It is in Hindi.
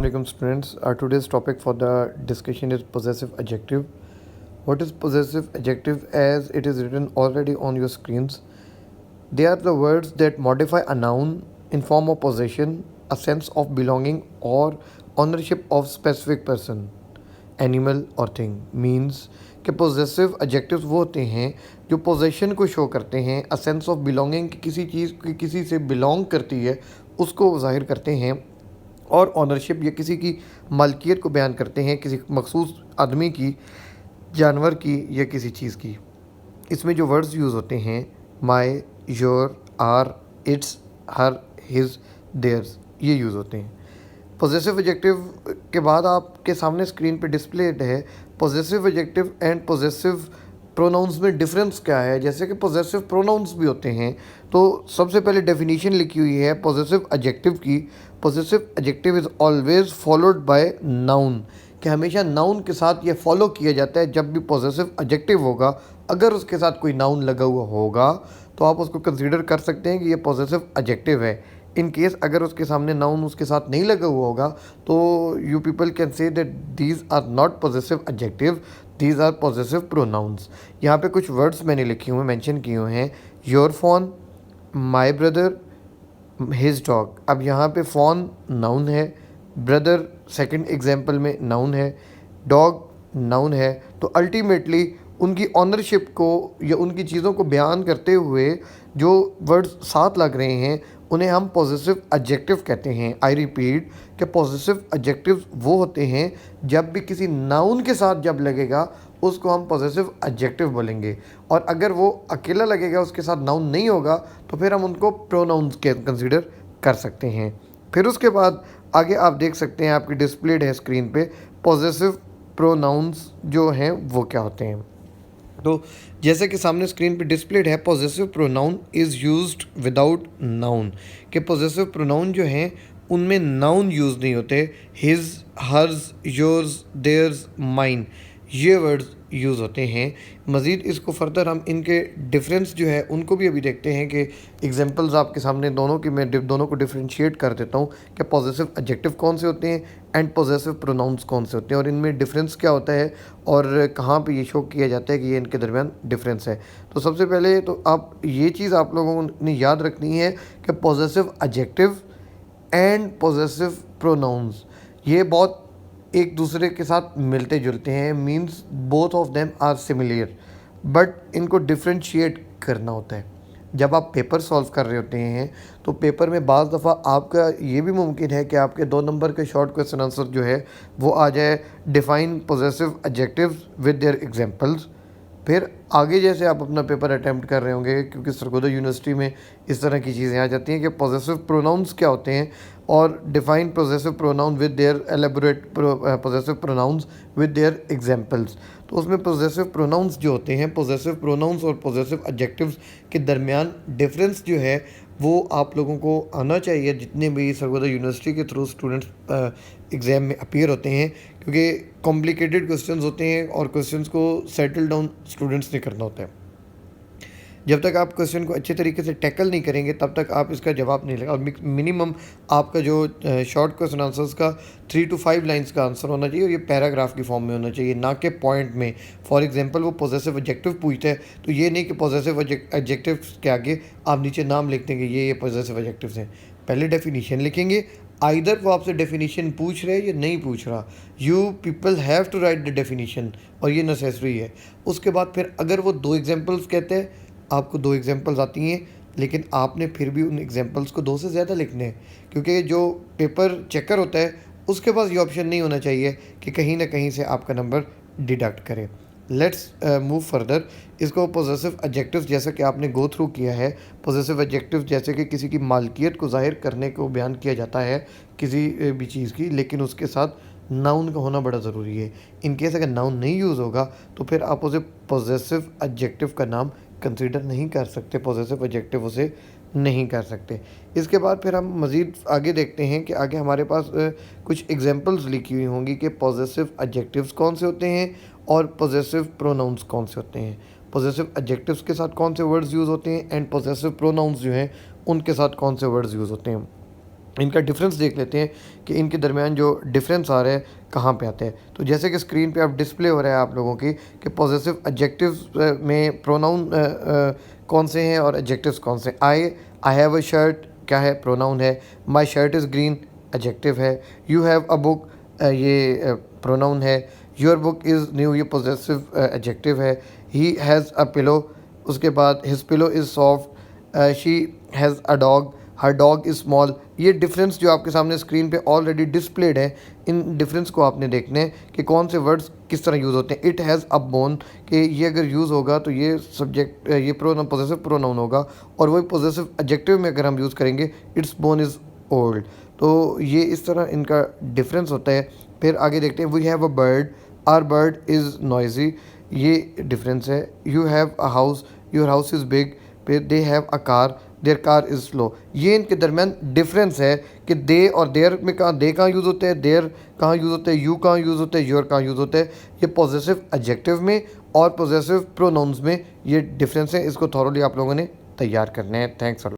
Assalamualaikum students. Our today's topic for the discussion is possessive adjective. What is possessive adjective? As it is written already on your screens, they are the words that modify a noun in form of possession, a sense of belonging or ownership of specific person, animal और थिंग. मीन्स कि पोजेसिव एडजेक्टिव्स वो होते हैं जो पोजेशन को शो करते हैं, अ सेंस ऑफ बिलोंगिंग कि किसी चीज़ की किसी से बिलोंग करती है उसको ज़ाहिर करते हैं, और ऑनरशिप या किसी की मालकियत को बयान करते हैं, किसी मखसूस आदमी की, जानवर की या किसी चीज़ की. इसमें जो वर्ड्स यूज़ होते हैं my, your, our, its, her, his, theirs, ये यूज़ होते हैं. पॉजिटिव एडजेक्टिव के बाद आपके सामने स्क्रीन पे डिस्प्लेड है positive adjective and positive pronouns में डिफरेंस क्या है. जैसे कि पॉजिटिव प्रोनाउंस भी होते हैं, तो सबसे पहले डेफिनेशन लिखी हुई है पॉजिटिव एडजेक्टिव की. Positive adjective is always followed by noun, कि हमेशा नाउन के साथ ये फॉलो किया जाता है. जब भी पॉजिटिव एडजेक्टिव होगा, अगर उसके साथ कोई नाउन लगा हुआ होगा तो आप उसको कंसीडर कर सकते हैं कि ये पॉजिटिव एडजेक्टिव है. इन केस अगर उसके सामने नाउन उसके साथ नहीं लगा हुआ होगा तो you people can say that these are not positive adjective, these are positive pronouns. यहाँ पे कुछ वर्ड्स मैंने लिखे हुए मेंशन किए हुए हैं. Your phone, my brother, his dog. अब यहाँ पे फ़ोन नाउन है, ब्रदर सेकंड एग्जांपल में नाउन है, डॉग नाउन है. तो अल्टीमेटली उनकी ऑनरशिप को या उनकी चीज़ों को बयान करते हुए जो वर्ड्स साथ लग रहे हैं उन्हें हम पॉजिटिव एडजेक्टिव कहते हैं. आई रिपीट कि पॉजिटिव एडजेक्टिव वो होते हैं जब भी किसी नाउन के साथ जब लगेगा उसको हम पॉजिटिव एडजेक्टिव बोलेंगे, और अगर वो अकेला लगेगा उसके साथ नाउन नहीं होगा तो फिर हम उनको प्रोनाउंस के कंसीडर कर सकते हैं. फिर उसके बाद आगे आप देख सकते हैं, आपकी डिस्प्लेड है स्क्रीन पे पॉजिटिव प्रोनाउंस जो हैं वो क्या होते हैं. तो जैसे कि सामने स्क्रीन पे डिस्प्लेड है positive pronoun is used without noun, कि पॉजिटिव प्रोनाउन जो हैं उनमें नाउन यूज़ नहीं होते. His, hers, yours, theirs, mine, ये वर्ड्स यूज़ होते हैं. मज़ीद इसको फर्दर हम इनके डिफरेंस जो है उनको भी अभी देखते हैं कि एग्जांपल्स आपके सामने दोनों की मैं दोनों को डिफरेंशिएट कर देता हूँ कि पॉजिटिव एडजेक्टिव कौन से होते हैं एंड पॉजिटिव प्रोनाउंस कौन से होते हैं और इनमें डिफरेंस क्या होता है और कहाँ पे ये शो किया जाता है कि ये इनके दरमियान डिफरेंस है. तो सबसे पहले तो आप ये चीज़ आप लोगों ने याद रखनी है कि positive adjective and positive pronouns ये बहुत एक दूसरे के साथ मिलते जुलते हैं. Means both of them are similar, but इनको डिफ्रेंशिएट करना होता है. जब आप पेपर सॉल्व कर रहे होते हैं तो पेपर में बाज़ दफ़ा आपका ये भी मुमकिन है कि आपके 2 नंबर के शॉर्ट क्वेश्चन आंसर जो है वो आ जाए define positive adjectives with their examples. फिर आगे जैसे आप अपना पेपर अटैम्प्ट कर रहे होंगे, क्योंकि सरगोदा यूनिवर्सिटी में इस तरह की चीज़ें आ जाती हैं कि पॉजिटिव प्रोनाउंस क्या होते हैं और define positive pronoun with their elaborate positive pronouns with their examples. तो उसमें पॉजिटिव प्रोनाउंस जो होते हैं, पॉजिटिव प्रोनाउंस और पॉजिटिव एडजेक्टिव्स के दरमियान डिफरेंस जो है वो आप लोगों को आना चाहिए जितने भी सरगोदा यूनिवर्सिटी के थ्रू स्टूडेंट्स एग्ज़ाम में अपीयर होते हैं, क्योंकि कॉम्प्लिकेटेड क्वेश्चंस होते हैं और क्वेश्चंस को सेटल डाउन स्टूडेंट्स ने करना होता है. जब तक आप क्वेश्चन को अच्छे तरीके से टैकल नहीं करेंगे तब तक आप इसका जवाब नहीं लगा. और मिनिमम आपका जो शॉर्ट क्वेश्चन आंसर्स का 3 to 5 लाइंस का आंसर होना चाहिए और ये पैराग्राफ की फॉर्म में होना चाहिए, ना कि पॉइंट में. फॉर एग्जांपल वो पॉजिटिव एडजेक्टिव पूछता है तो ये नहीं कि पॉजिटिव एडजेक्टिव के आगे आप नीचे नाम लिख देंगे ये पॉजिटिव एडजेक्टिव्स हैं. पहले डेफिनेशन लिखेंगे, आइदर वो आपसे डेफिनेशन पूछ रहे या नहीं पूछ रहा, you people have to write the definition और ये नेसेसरी है. उसके बाद फिर अगर वो 2 एग्जांपल्स कहते हैं, आपको 2 एग्जांपल्स आती हैं लेकिन आपने फिर भी उन एग्जांपल्स को 2 से ज़्यादा लिखने हैं, क्योंकि जो पेपर चेकर होता है उसके पास ये ऑप्शन नहीं होना चाहिए कि कहीं ना कहीं से आपका नंबर डिडक्ट करे. Let's move further. इसको पॉजिटिव एडजेक्टिव्स जैसा कि आपने गो थ्रू किया है, पॉजिटिव एडजेक्टिव जैसे कि किसी की मालकियत को जाहिर करने को बयान किया जाता है किसी भी चीज़ की, लेकिन उसके साथ नाउन का होना बड़ा ज़रूरी है. इन केस अगर नाउन नहीं यूज़ होगा तो फिर आप उसे पॉजिटिव एडजेक्टिव का नाम कंसीडर नहीं कर सकते, पॉजिटिव एडजेक्टिव उसे नहीं कर सकते. इसके बाद फिर हम मज़ीद आगे देखते हैं कि आगे हमारे पास कुछ एग्जांपल्स लिखी हुई होंगी कि पॉजिटिव एडजेक्टिव्स कौन से होते हैं और पॉजिटिव प्रोनाउंस कौन से होते हैं, पॉजिटिव एडजेक्टिव्स के साथ कौन से वर्ड्स यूज़ होते हैं एंड पॉजिटिव प्रोनाउंस जो हैं उनके साथ कौन से वर्ड्स यूज़ होते हैं. इनका डिफरेंस देख लेते हैं कि इनके दरमियान जो डिफरेंस आ रहा है कहाँ पे आते हैं। तो जैसे कि स्क्रीन पे अब डिस्प्ले हो रहा है आप लोगों की कि पॉजेसिव एडजेक्टिव्स में प्रोनाउन कौन से हैं और एडजेक्टिव्स कौन से। आई हैव अ शर्ट क्या है, प्रोनाउन है। My shirt is green adjective है। यू हैव अ बुक ये प्रोनाउन है। योर बुक इज़ न्यू ये पॉजेसिव एडजेक्टिव है। ही हैज़ अ पिलो, उसके बाद his pillow is soft. She has a dog, her dog is small. ये डिफरेंस जो आपके सामने स्क्रीन पे ऑलरेडी डिस्प्लेड है, इन डिफरेंस को आपने देखने हैं कि कौन से वर्ड्स किस तरह यूज़ होते हैं। इट हैज़ अ बोन कि ये अगर यूज़ होगा तो ये सब्जेक्ट ये प्रोनाउन पॉजेसिव प्रोनाउन होगा, और वही पॉजेसिव एडजेक्टिव में अगर हम यूज़ करेंगे इट्स बोन इज़ ओल्ड। तो ये इस तरह इनका डिफरेंस होता है। फिर आगे देखते हैं, we have a bird, our bird is noisy, ये डिफरेंस है। You have a house, your house is big. फिर they have a car, their car is slow. ये इनके दरमियान डिफरेंस है कि दे और देयर में कहाँ दे कहाँ यूज़ होते हैं, देयर कहाँ यूज़ होते हैं, यू कहाँ यूज़ होते हैं, योर कहाँ यूज़ होते हैं। ये पॉजेसिव एडजेक्टिव में और पॉजेसिव प्रोनाउंस में ये डिफरेंस है। इसको थॉरोली आप लोगों ने तैयार करने हैं। थैंक्स।